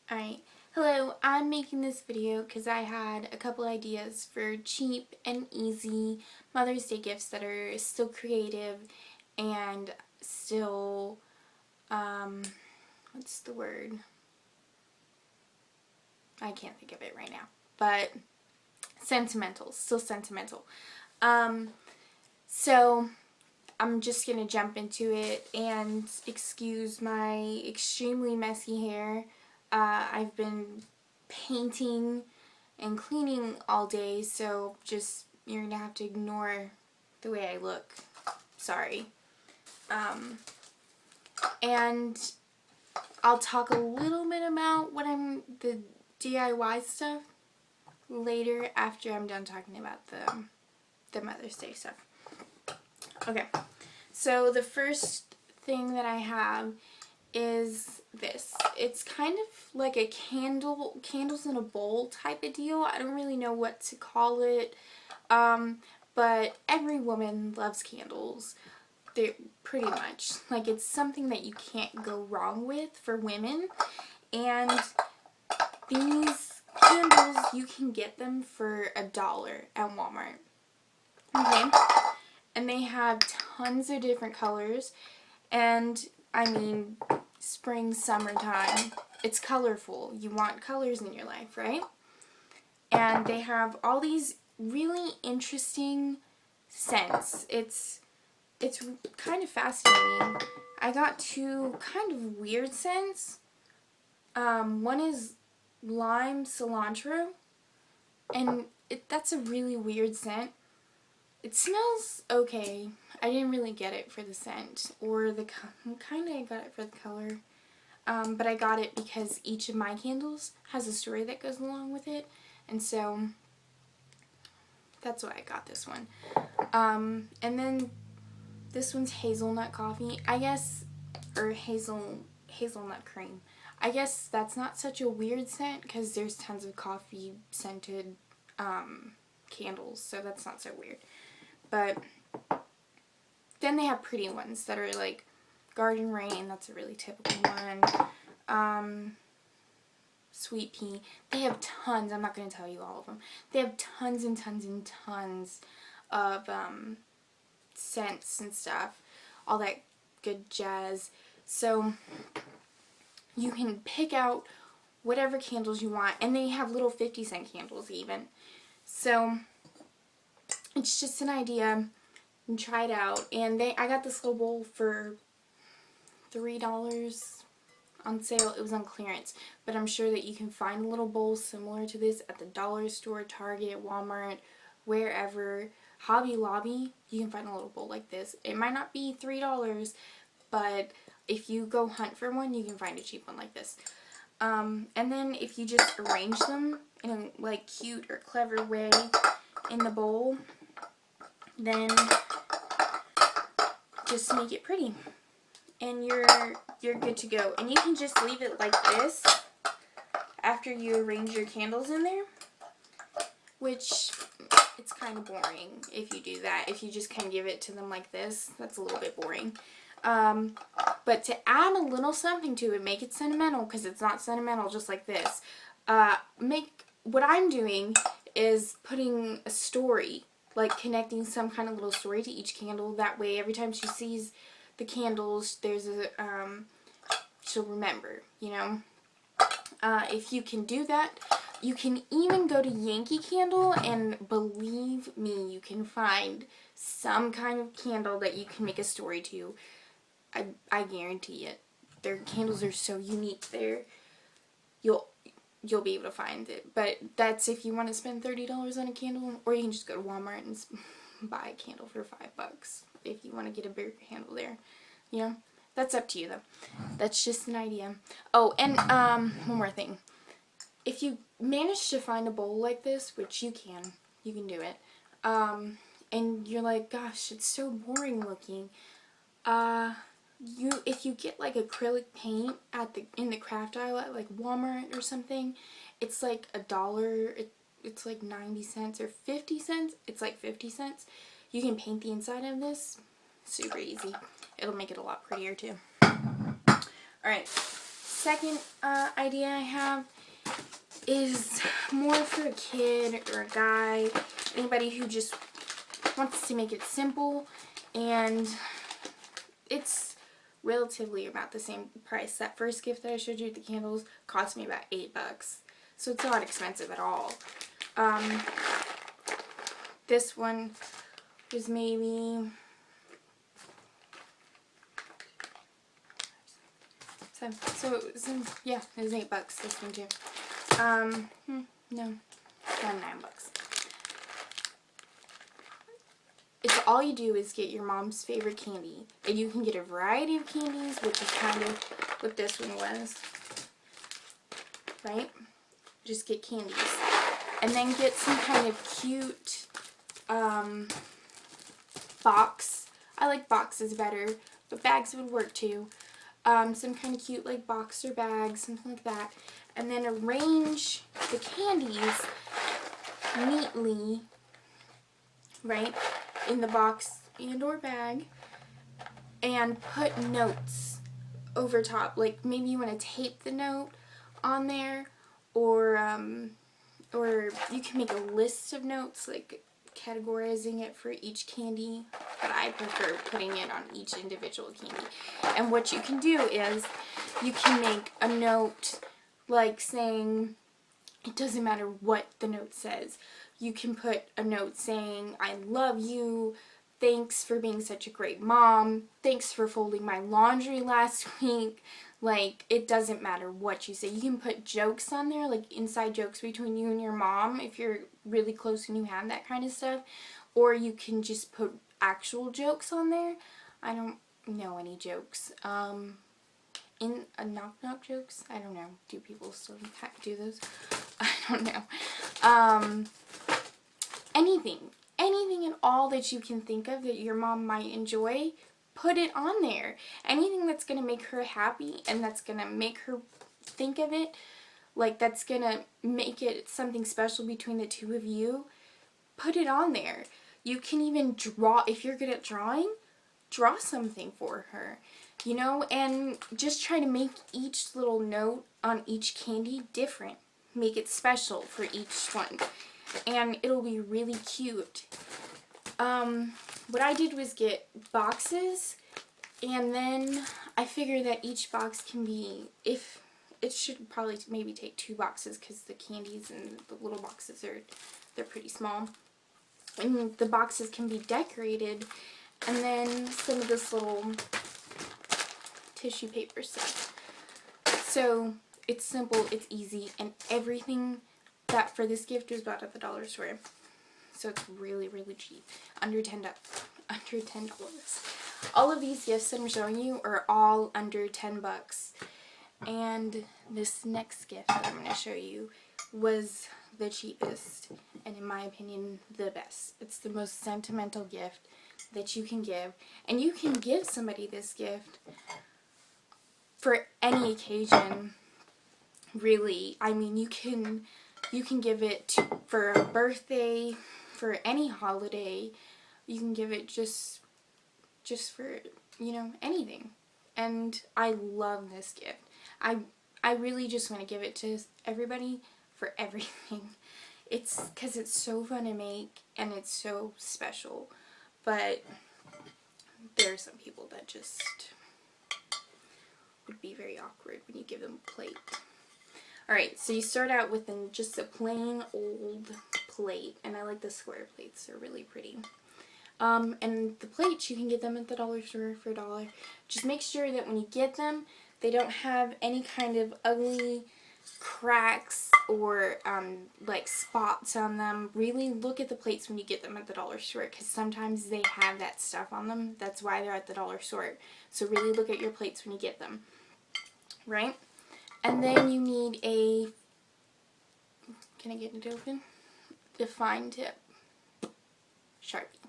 Alright, hello, I'm making this video because I had a couple ideas for cheap and easy Mother's Day gifts that are still creative and still, what's the word? I can't think of it right now, but sentimental, still sentimental. So I'm just going to jump into it and excuse my extremely messy hair. I've been painting and cleaning all day, so just you're going to have to ignore the way I look. Sorry. And I'll talk a little bit about the DIY stuff later after I'm done talking about the Mother's Day stuff. Okay, so the first thing that I have is this. It's kind of like a candles in a bowl type of deal. I don't really know what to call it, but every woman loves candles. They're pretty much. Like, it's something that you can't go wrong with for women, and these candles, you can get them for $1 at Walmart. Okay? And they have tons of different colors, and I mean, spring, summertime, it's colorful. You want colors in your life, right? And they have all these really interesting scents. It's kind of fascinating. I got two kind of weird scents. One is lime cilantro, and that's a really weird scent. It smells okay. I didn't really get it for the scent, or kind of got it for the color. But I got it because each of my candles has a story that goes along with it, and so that's why I got this one. And then this one's hazelnut coffee, I guess, or hazelnut cream. I guess that's not such a weird scent because there's tons of coffee scented candles, so that's not so weird. But then they have pretty ones that are like Garden Rain, that's a really typical one. Sweet Pea. They have tons. I'm not going to tell you all of them. They have tons and tons and tons of scents and stuff. All that good jazz. So you can pick out whatever candles you want. And they have little 50-cent candles even. So it's just an idea, and try it out. And I got this little bowl for $3 on sale. It was on clearance, but I'm sure that you can find a little bowl similar to this at the dollar store, Target, Walmart, wherever. Hobby Lobby, you can find a little bowl like this. It might not be $3, but if you go hunt for one, you can find a cheap one like this. And then if you just arrange them in a like cute or clever way in the bowl, then just make it pretty, and you're good to go. And you can just leave it like this after you arrange your candles in there, which it's kind of boring if you do that. If you just kind of give it to them like this, that's a little bit boring. But to add a little something to it, make it sentimental, because it's not sentimental just like this. What I'm doing is putting a story, like connecting some kind of little story to each candle. That way, every time she sees the candles, there's a, she'll remember, you know. If you can do that, you can even go to Yankee Candle, and believe me, you can find some kind of candle that you can make a story to. I guarantee it. Their candles are so unique there. You'll be able to find it. But that's if you want to spend $30 on a candle, or you can just go to Walmart and buy a candle for $5 if you want to get a bigger candle there. You know, that's up to you though. That's just an idea. Oh, and one more thing. If you manage to find a bowl like this, which you can do it, and you're like, gosh, it's so boring looking, if you get like acrylic paint in the craft aisle at like Walmart or something, it's like $1. It's like 90 cents or 50 cents. It's like 50 cents. You can paint the inside of this. Super easy. It'll make it a lot prettier too. Alright, second idea I have is more for a kid or a guy, anybody who just wants to make it simple, and it's relatively about the same price. That first gift that I showed you, the candles, cost me about $8, so it's not expensive at all. This one was maybe yeah, it was $8. This one too. No, around $9. It's all you do is get your mom's favorite candy, and you can get a variety of candies, which is kind of what this one was, right? Just get candies, and then get some kind of cute box. I like boxes better, but bags would work too. Some kind of cute like boxer bag, something like that, and then arrange the candies neatly, right, in the box and or bag, and put notes over top. Like maybe you want to tape the note on there, or you can make a list of notes, like categorizing it for each candy, but I prefer putting it on each individual candy. And what you can do is you can make a note like saying, it doesn't matter what the note says. You can put a note saying, I love you, thanks for being such a great mom, thanks for folding my laundry last week. Like, it doesn't matter what you say. You can put jokes on there, like inside jokes between you and your mom if you're really close and you have that kind of stuff. Or you can just put actual jokes on there. I don't know any jokes. In a knock-knock jokes? I don't know. Do people still do those? I don't know. Anything at all that you can think of that your mom might enjoy, put it on there. Anything that's going to make her happy and that's going to make her think of it, like that's going to make it something special between the two of you, put it on there. You can even draw, if you're good at drawing, draw something for her, you know, and just try to make each little note on each candy different. Make it special for each one, and it'll be really cute. What I did was get boxes, and then I figured that each box can be, if it should probably maybe take 2 boxes because the candies and the little boxes they're pretty small, and the boxes can be decorated, and then some of this little tissue paper stuff. So it's simple, it's easy, and everything that for this gift was bought at the dollar store. So it's really, really cheap. Under $10. All of these gifts that I'm showing you are all under $10. And this next gift that I'm going to show you was the cheapest, and in my opinion, the best. It's the most sentimental gift that you can give. And you can give somebody this gift for any occasion, really. I mean, you can give it for a birthday, for any holiday. You can give it just for, you know, anything. And I love this gift. I really just want to give it to everybody for everything. It's because it's so fun to make and it's so special. But there are some people that just would be very awkward when you give them a plate. Alright, so you start out with just a plain old plate, and I like the square plates, they're really pretty. And the plates, you can get them at the dollar store for $1. Just make sure that when you get them, they don't have any kind of ugly cracks or like spots on them. Really look at the plates when you get them at the dollar store, because sometimes they have that stuff on them. That's why they're at the dollar store. So really look at your plates when you get them. Right? And then you need a, can I get it open? The fine tip Sharpie.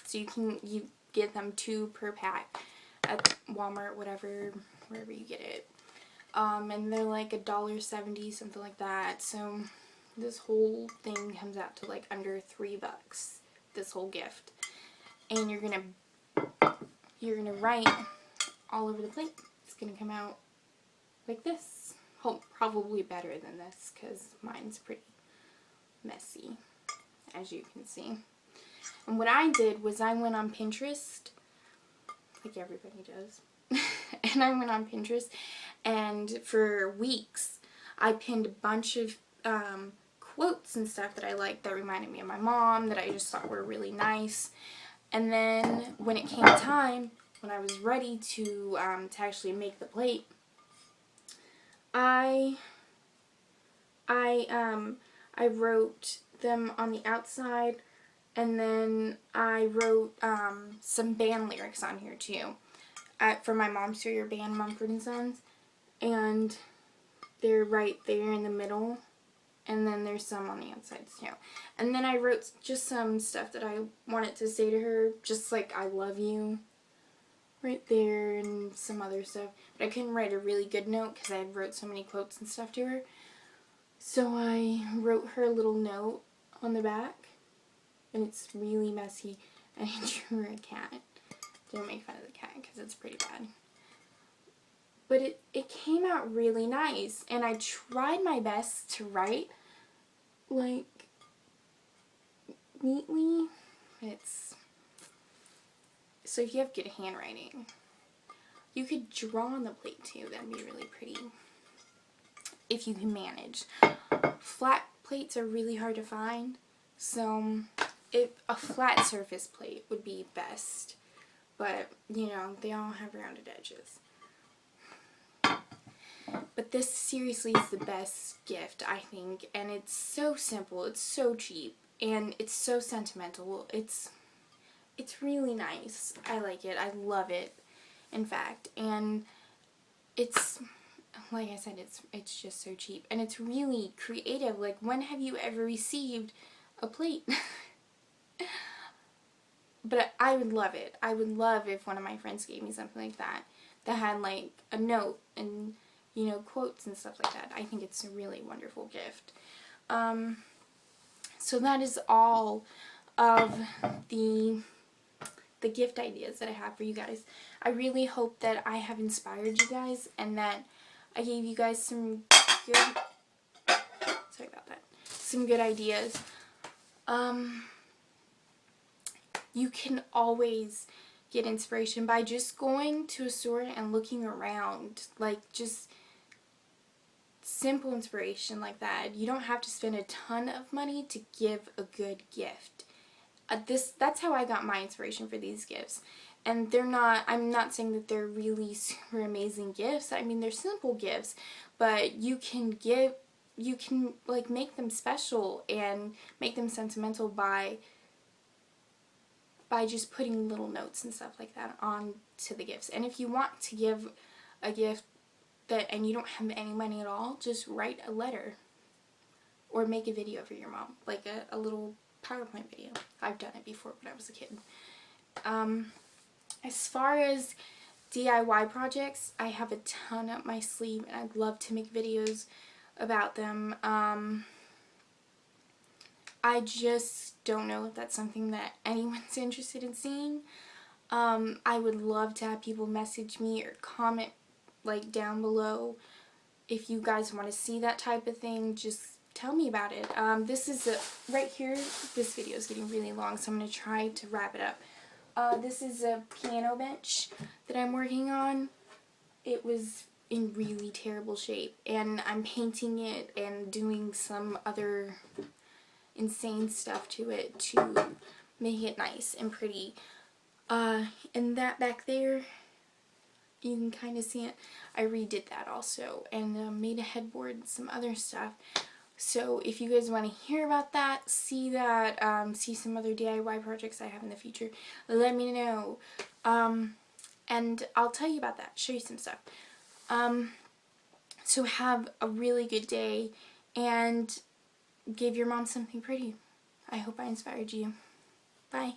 So you get them 2 per pack at Walmart, whatever, wherever you get it. And they're like $1.70, something like that. So this whole thing comes out to like under $3, this whole gift. And you're gonna write all over the plate. It's gonna come out like this. Probably better than this because mine's pretty messy, as you can see. And what I did was I went on Pinterest, like everybody does, and I went on Pinterest, and for weeks I pinned a bunch of quotes and stuff that I liked that reminded me of my mom, that I just thought were really nice. And then when it came time, when I was ready to actually make the plate, I wrote them on the outside, and then I wrote some band lyrics on here too, for my mom's favorite band, Mumford & Sons, and they're right there in the middle, and then there's some on the outside too. And then I wrote just some stuff that I wanted to say to her, just like I love you, right there, and some other stuff. But I couldn't write a really good note because I had wrote so many quotes and stuff to her. So I wrote her a little note on the back, and it's really messy, and I drew her a cat. Don't make fun of the cat because it's pretty bad. But it came out really nice, and I tried my best to write, like, neatly. So if you have good handwriting, you could draw on the plate too. That'd be really pretty, if you can manage. Flat plates are really hard to find, so a flat surface plate would be best. But, you know, they all have rounded edges. But this seriously is the best gift, I think, and it's so simple, it's so cheap, and it's so sentimental. It's really nice. I like it. I love it, in fact. And it's, like I said, it's just so cheap, and it's really creative. Like, when have you ever received a plate? But I would love it. I would love if one of my friends gave me something like that had like a note and, you know, quotes and stuff like that. I think it's a really wonderful gift. So that is all of the gift ideas that I have for you guys. I really hope that I have inspired you guys and that I gave you guys some good, sorry about that, some good ideas. You can always get inspiration by just going to a store and looking around, like just simple inspiration like that. You don't have to spend a ton of money to give a good gift. That's how I got my inspiration for these gifts. And I'm not saying that they're really super amazing gifts. I mean, they're simple gifts, but you can like make them special and make them sentimental by just putting little notes and stuff like that on to the gifts. And if you want to give a gift and you don't have any money at all, just write a letter or make a video for your mom, like a little PowerPoint video. I've done it before when I was a kid. As far as DIY projects, I have a ton up my sleeve, and I'd love to make videos about them. I just don't know if that's something that anyone's interested in seeing. I would love to have people message me or comment like down below if you guys want to see that type of thing. Just tell me about it. This is right here. This video is getting really long, so I'm going to try to wrap it up. This is a piano bench that I'm working on. It was in really terrible shape, and I'm painting it and doing some other insane stuff to it to make it nice and pretty. And that back there, you can kind of see it. I redid that also and made a headboard and some other stuff. So if you guys want to hear about that, see see some other DIY projects I have in the future, let me know. And I'll tell you about that, show you some stuff. So have a really good day, and give your mom something pretty. I hope I inspired you. Bye.